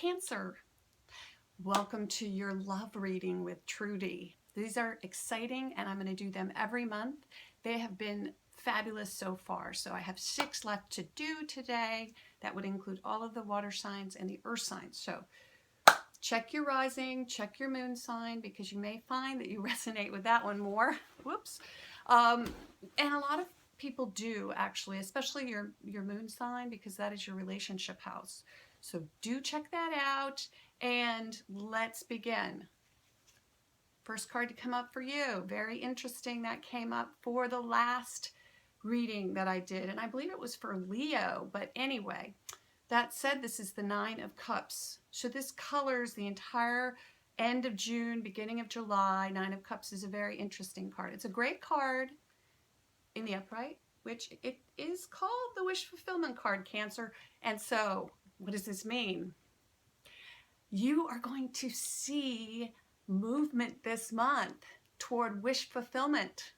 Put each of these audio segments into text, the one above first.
Cancer, welcome to your love reading with Trudy. These are exciting and I'm going to do them every month. They have been fabulous so far. So I have 6 left to do today. That would include all of the water signs and the earth signs. So check your rising, check your moon sign, because you may find that you resonate with that one more. Whoops. And a lot of people do, actually, especially your moon sign, because that is your relationship house. So do check that out and let's begin. First card to come up for you. Very interesting. That came up for the last reading that I did, and I believe it was for Leo. But anyway, that said, this is the 9 of Cups. So this colors the entire end of June, beginning of July. 9 of Cups is a very interesting card. It's a great card in the upright, which it is called the wish fulfillment card, Cancer. And so what does this mean? You are going to see movement this month toward wish fulfillment,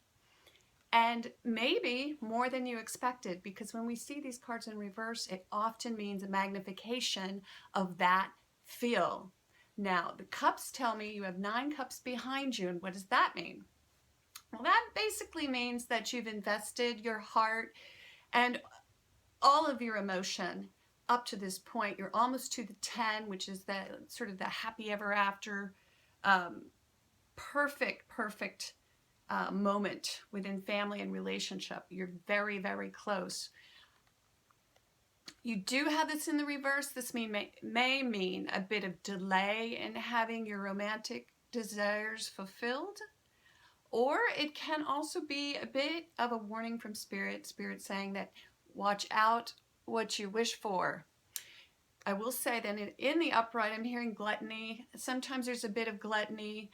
and maybe more than you expected, because when we see these cards in reverse, it often means a magnification of that feel. Now, the cups tell me you have 9 cups behind you, and what does that mean? Well, that basically means that you've invested your heart and all of your emotion up to this point. You're almost to the 10, which is the sort of the happy ever after, perfect moment within family and relationship. You're very, very close. You do have this in the reverse. This may mean a bit of delay in having your romantic desires fulfilled, or it can also be a bit of a warning from Spirit saying that watch out what you wish for. I will say that in the upright, I'm hearing gluttony. Sometimes there's a bit of gluttony.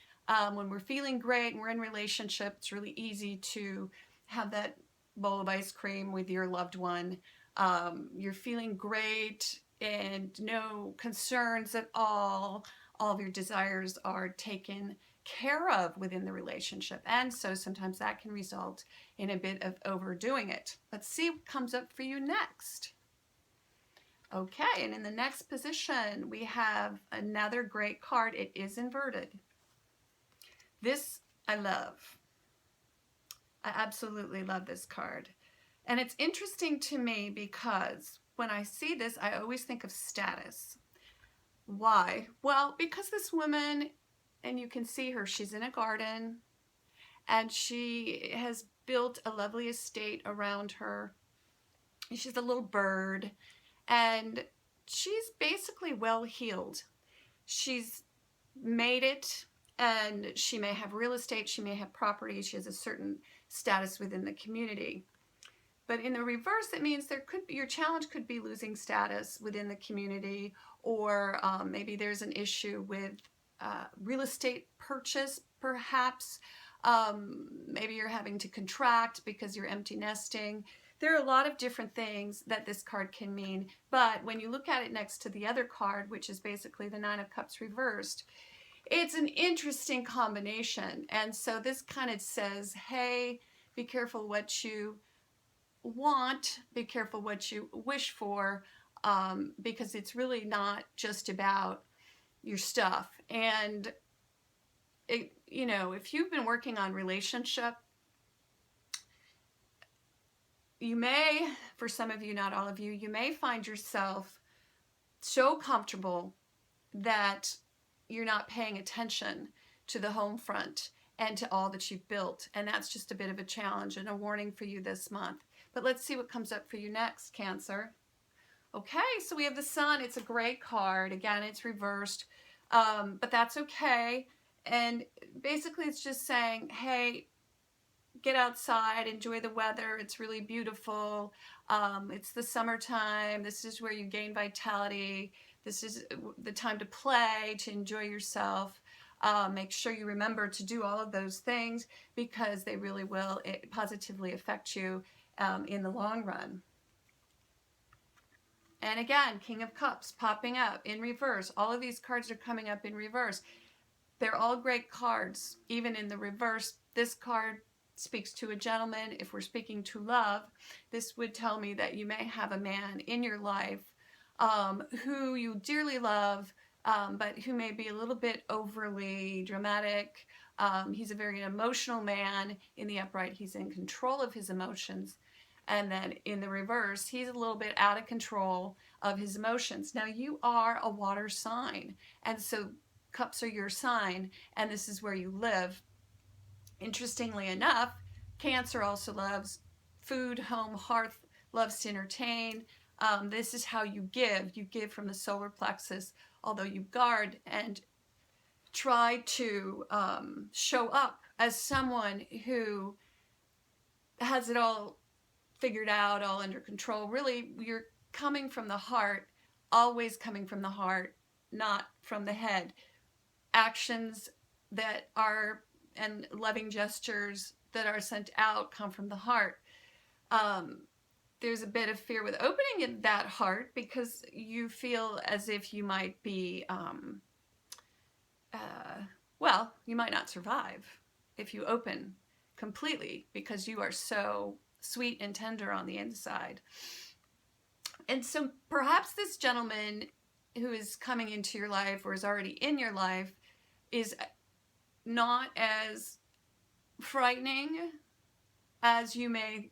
When we're feeling great and we're in relationship, it's really easy to have that bowl of ice cream with your loved one. You're feeling great and no concerns at all. All of your desires are taken care of within the relationship. And so sometimes that can result in a bit of overdoing it. Let's see what comes up for you next. Okay, and in the next position, we have another great card. It is inverted. This I love. I absolutely love this card. And it's interesting to me because when I see this, I always think of status. Why? Well, because this woman, and you can see her, she's in a garden, and she has built a lovely estate around her. She's a little bird, and she's basically well-heeled. She's made it, and she may have real estate, she may have property, she has a certain status within the community. But in the reverse, it means there could be, your challenge could be losing status within the community, or maybe there's an issue with real estate purchase, perhaps. Maybe you're having to contract because you're empty nesting. There are a lot of different things that this card can mean, but when you look at it next to the other card, which is basically the 9 of Cups reversed, it's an interesting combination. And so this kind of says, hey, be careful what you want, be careful what you wish for, because it's really not just about your stuff. And it, you know, if you've been working on relationship, you may, for some of you, not all of you, you may find yourself so comfortable that you're not paying attention to the home front and to all that you've built. And that's just a bit of a challenge and a warning for you this month. But let's see what comes up for you next, Cancer. Okay, so we have the Sun. It's a great card. Again, it's reversed, but that's okay. And basically it's just saying, hey, get outside, enjoy the weather. It's really beautiful. It's the summertime. This is where you gain vitality. This is the time to play, to enjoy yourself. Make sure you remember to do all of those things, because they really will positively affect you in the long run. And again, King of Cups popping up in reverse. All of these cards are coming up in reverse. They're all great cards, even in the reverse. This card speaks to a gentleman. If we're speaking to love, this would tell me that you may have a man in your life who you dearly love, but who may be a little bit overly dramatic. He's a very emotional man. In the upright, he's in control of his emotions. And then in the reverse, he's a little bit out of control of his emotions. Now, you are a water sign, and so cups are your sign, and this is where you live. Interestingly enough, Cancer also loves food, home, hearth, loves to entertain. This is how you give. You give from the solar plexus, although you guard and try to show up as someone who has it all figured out, all under control. Really, you're coming from the heart, always coming from the heart, not from the head. Actions that are, and loving gestures that are sent out come from the heart. There's a bit of fear with opening in that heart because you feel as if you might be, well, you might not survive if you open completely because you are so sweet and tender on the inside. And so perhaps this gentleman who is coming into your life or is already in your life is not as frightening as you may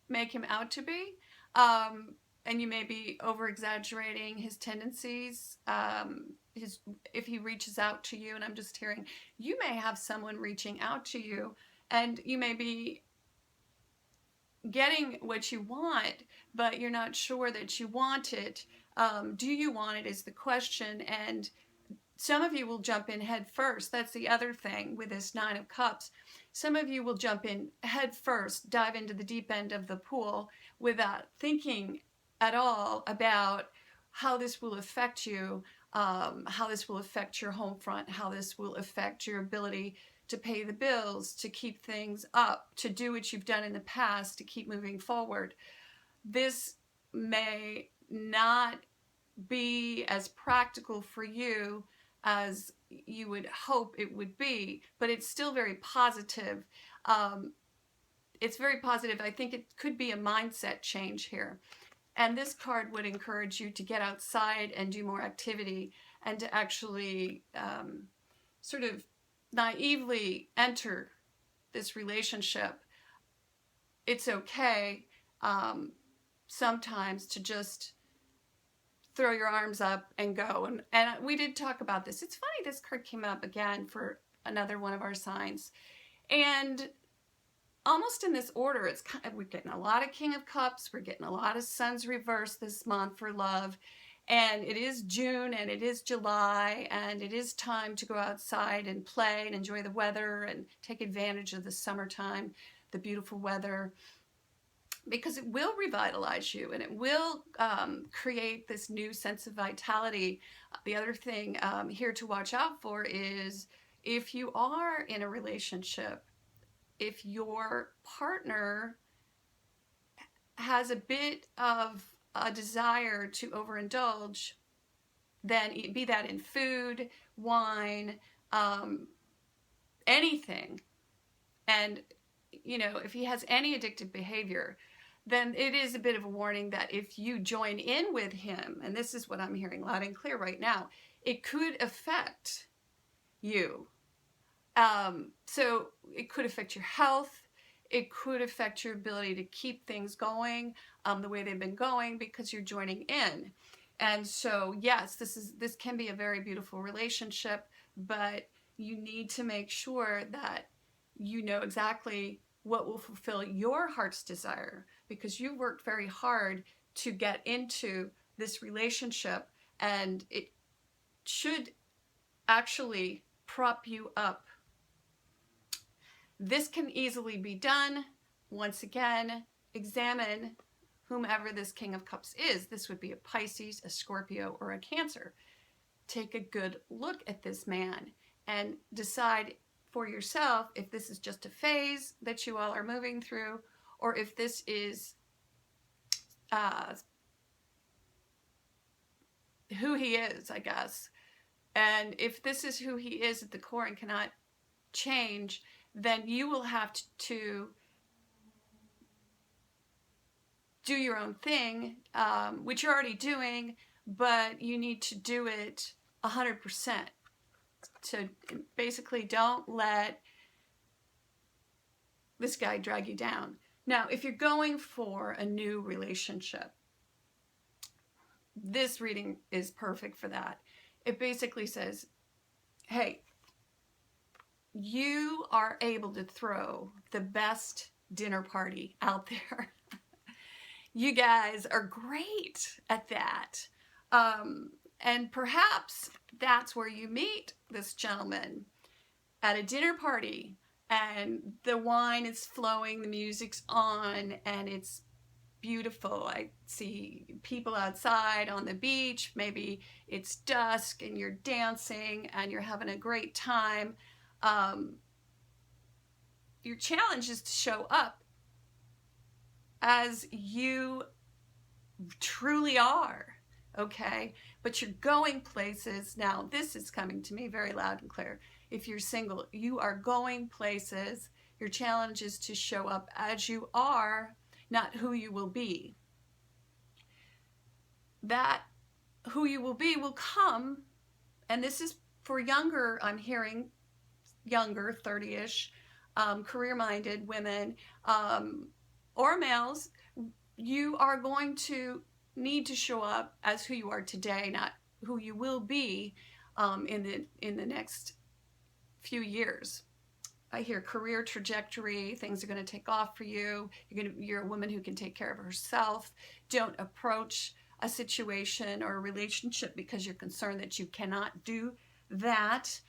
make him out to be. And you may be over-exaggerating his tendencies, if he reaches out to you. And I'm just hearing, you may have someone reaching out to you, and you may be getting what you want, but you're not sure that you want it. Do you want it is the question, and some of you will jump in head first. That's the other thing with this Nine of Cups. Some of you will jump in head first, dive into the deep end of the pool without thinking at all about how this will affect you, how this will affect your home front, how this will affect your ability to pay the bills, to keep things up, to do what you've done in the past, to keep moving forward. This may not be as practical for you as you would hope it would be, but it's still very positive. It's very positive. I think it could be a mindset change here. And this card would encourage you to get outside and do more activity and to actually sort of naively enter this relationship. It's okay sometimes to just throw your arms up and go. And we did talk about this. It's funny, this card came up again for another one of our signs. And almost in this order, it's kind of, we're getting a lot of King of Cups, we're getting a lot of Suns reversed this month for love. And it is June and it is July and it is time to go outside and play and enjoy the weather and take advantage of the summertime, the beautiful weather, because it will revitalize you and it will create this new sense of vitality. The other thing here to watch out for is if you are in a relationship, if your partner has a bit of a desire to overindulge, then be that in food, wine, anything, and you know, if he has any addictive behavior, then it is a bit of a warning that if you join in with him, and this is what I'm hearing loud and clear right now, it could affect you. So it could affect your health. It could affect your ability to keep things going the way they've been going because you're joining in. And so, yes, this can be a very beautiful relationship, but you need to make sure that you know exactly what will fulfill your heart's desire, because you've worked very hard to get into this relationship, and it should actually prop you up. This can easily be done. Once again, examine whomever this King of Cups is. This would be a Pisces, a Scorpio, or a Cancer. Take a good look at this man and decide for yourself if this is just a phase that you all are moving through, or if this is who he is, I guess. And if this is who he is at the core and cannot change, then you will have to do your own thing, which you're already doing, but you need to do it 100%. So basically, don't let this guy drag you down. Now, if you're going for a new relationship, this reading is perfect for that. It basically says, hey, you are able to throw the best dinner party out there. You guys are great at that. And perhaps that's where you meet this gentleman, at a dinner party, and the wine is flowing, the music's on, and it's beautiful. I see people outside on the beach. Maybe it's dusk and you're dancing and you're having a great time. Your challenge is to show up as you truly are, okay? But you're going places. Now, this is coming to me very loud and clear. If you're single, you are going places. Your challenge is to show up as you are, not who you will be. That who you will be will come, and this is for younger, I'm hearing younger, 30-ish, career-minded women, or males. You are going to need to show up as who you are today, not who you will be in the next few years. I hear career trajectory, things are going to take off for you. You're a woman who can take care of herself. Don't approach a situation or a relationship because you're concerned that you cannot do that,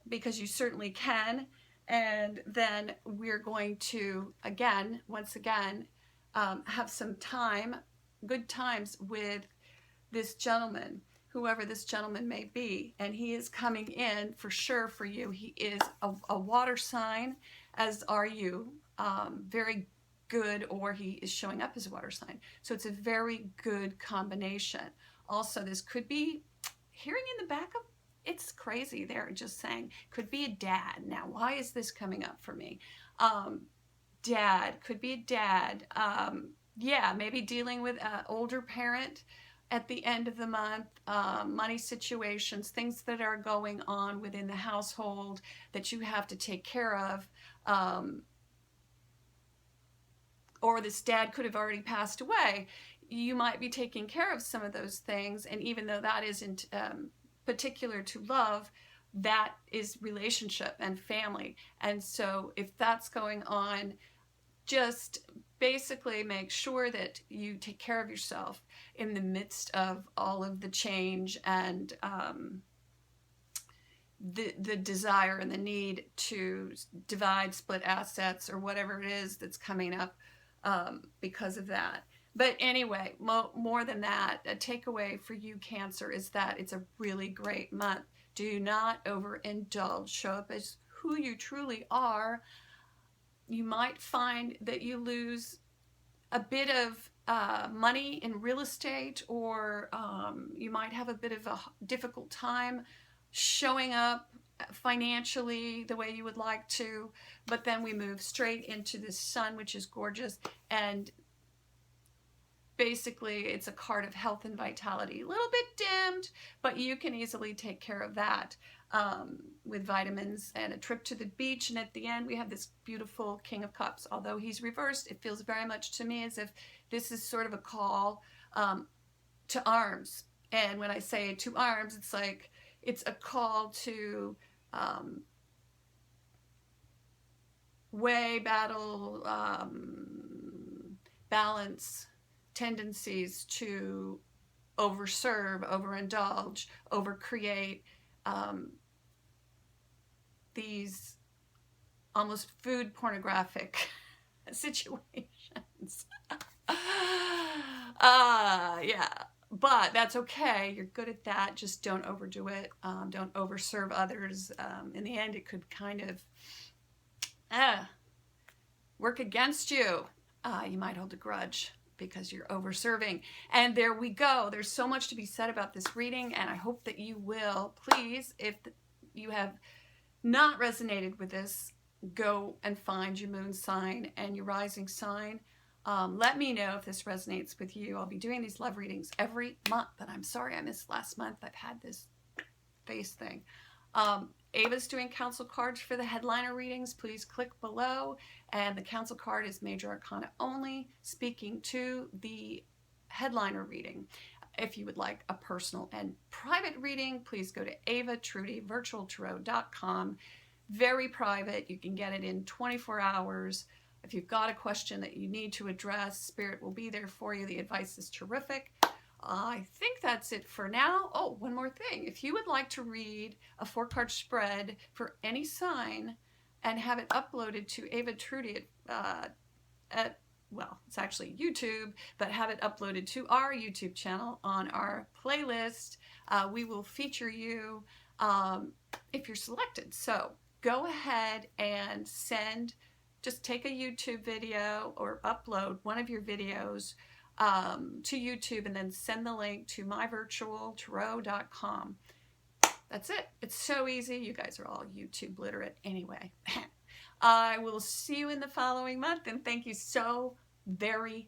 because you certainly can. And then we're going to, once again, have some time, good times with this gentleman, whoever this gentleman may be, and he is coming in for sure for you. He is a water sign, as are you, very good, or he is showing up as a water sign. So it's a very good combination. Also, this could be, hearing in the back of, it's crazy, they're just saying, could be a dad. Now, why is this coming up for me? Dad, could be a dad. Yeah, maybe dealing with an older parent at the end of the month, money situations, things that are going on within the household that you have to take care of. Or this dad could have already passed away. You might be taking care of some of those things, and even though that isn't particular to love, that is relationship and family. And so if that's going on, just basically make sure that you take care of yourself in the midst of all of the change and the desire and the need to divide, split assets, or whatever it is that's coming up because of that. But anyway, more than that, a takeaway for you, Cancer, is that it's a really great month. Do not overindulge. Show up as who you truly are. You might find that you lose a bit of money in real estate, or you might have a bit of a difficult time showing up financially the way you would like to. But then we move straight into the sun, which is gorgeous, and basically it's a card of health and vitality. A little bit dimmed, but you can easily take care of that with vitamins and a trip to the beach. And at the end we have this beautiful King of Cups. Although he's reversed, it feels very much to me as if this is sort of a call to arms. And when I say to arms, it's like it's a call to weigh, battle, balance tendencies to overserve, overindulge, overcreate, these almost food pornographic situations. Yeah, but that's okay. You're good at that. Just don't overdo it. Don't overserve others. In the end, it could kind of work against you. You might hold a grudge because you're overserving. And there we go. There's so much to be said about this reading, and I hope that you will. Please, if you have not resonated with this, go and find your moon sign and your rising sign. Let me know if this resonates with you. I'll be doing these love readings every month, and I'm sorry I missed last month. I've had this face thing. Ava's doing council cards for the headliner readings. Please click below, and the council card is Major Arcana only, speaking to the headliner reading. If you would like a personal and private reading, please go to myvirtualtarot.com. Very private. You can get it in 24 hours. If you've got a question that you need to address, Spirit will be there for you. The advice is terrific. I think that's it for now. Oh, one more thing. If you would like to read a 4-card spread for any sign and have it uploaded to Ava Trudy at well, it's actually YouTube, but have it uploaded to our YouTube channel on our playlist, we will feature you if you're selected. So go ahead and just take a YouTube video or upload one of your videos to YouTube and then send the link to myvirtualtarot.com. That's it. It's so easy. You guys are all YouTube literate anyway. I will see you in the following month, and thank you so very